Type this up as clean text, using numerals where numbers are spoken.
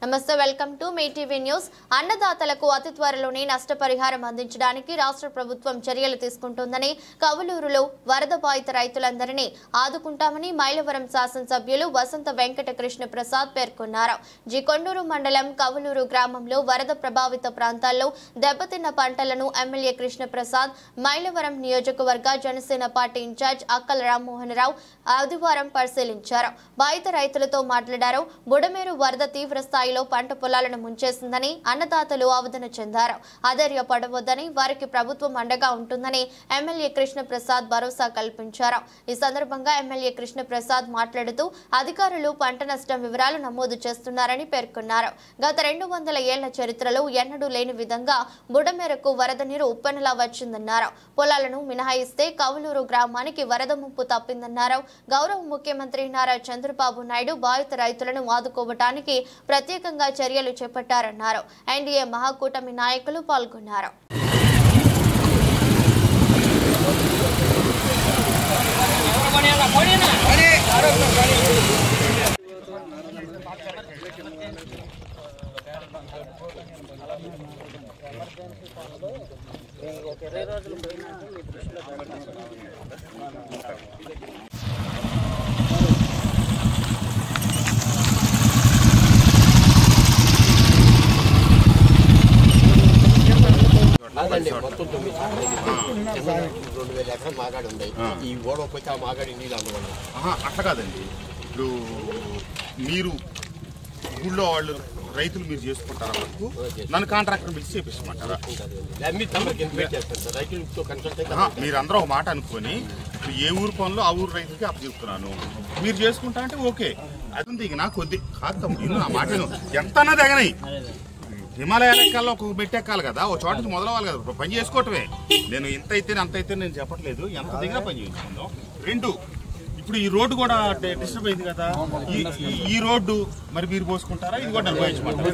నమస్తే, welcome to Mee TV news. అన్నదాతలకు అతి త్వరలోనే నష్టపరిహారం అందించడానికి రాష్ట్ర ప్రభుత్వం చర్యలు తీసుకుంటుందని, కవులూరులో వరద బాధిత రైతులందరినీ ఆదుకుంటామని మైలవరం శాసనసభ్యులు వసంత వెంకట కృష్ణ ప్రసాద్ పేర్కొన్నారు. కొండూరు మండలం కవులూరు గ్రామంలో వరద ప్రభావిత ప్రాంతాల్లో దెబ్బతిన్న పంటలను ఎమ్మెల్యే కృష్ణ ప్రసాద్, మైలవరం నియోజకవర్గ జనసేన పార్టీ ఇన్ఛార్జ్ అక్కల రామ్మోహన్ రావు ఆదివారం పరిశీలించారు. బాధిత రైతులతో మాట్లాడారు. బుడమేరు వరద తీవ్ర స్థాయిలో పంట పొలాలను ముంచేసిందని అన్నదాతలు ఆవేదన చెందారు. ఆధైర్యపడవద్దని, వారికి ప్రభుత్వం అండగా ఉంటుందని ఎమ్మెల్యే కృష్ణ ప్రసాద్ భరోసా కల్పించారు. ఈ సందర్భంగా ఎమ్మెల్యే కృష్ణ ప్రసాద్ మాట్లాడుతూ అధికారులు పంట నష్టం వివరాలు నమోదు చేస్తున్నారని పేర్కొన్నారు. గత 200 ఏళ్ల చరిత్రలో ఎన్నడూ లేని విధంగా బుడమేరకు వరద నీరు ఉప్పెనలా వచ్చిందన్నారు. పొలాలను మినహాయిస్తే కవులూరు గ్రామానికి వరద ముప్పు తప్పిందన్నారు. గౌరవ ముఖ్యమంత్రి నారా చంద్రబాబు నాయుడు బాధిత రైతులను ఆదుకోవటానికి ప్రత్యేకంగా చర్యలు చేపట్టారన్నారు. ఎన్డీఏ మహాకూటమి నాయకులు పాల్గొన్నారు. మొత్తం 2,000 ఎకరం మాగాడి ఉన్నాయి. ఈ ఓడకపోతే ఆ మాగాడి నీళ్ళు అందుకోండి. అట్లా కాదండి. ఇప్పుడు మీరు ఊళ్ళో వాళ్ళు రైతులు మీరు చేసుకుంటారా? వరకు నన్ను కాంట్రాక్టర్ పిలిచి చేపిస్తామంటారా? మీరు అందరూ ఒక మాట అనుకొని ఏ ఊరు పనులు ఆ ఊరు రైతులకి అప్పచెప్తున్నాను, మీరు చేసుకుంటా అంటే ఓకే. అది ఇక నాకు కొద్ది కాదు నా మాట ఎంత అన్నది ఎగనాయి. హిమాలయాల ఎక్కాల్లో ఒక మెట్టెక్కాలి కదా, ఒక చోట మొదలవ్వాలి కదా. పని చేసుకోవటమే. నేను ఇంత అయితే అంత అయితే నేను చెప్పట్లేదు, ఎంత దిగినా పని చేసుకుందాం. 2, ఇప్పుడు ఈ రోడ్డు కూడా డిస్టర్బ్ అయింది కదా. ఈ రోడ్డు మరి మీరు పోసుకుంటారా? ఇది కూడా అనుభవించమంటారా?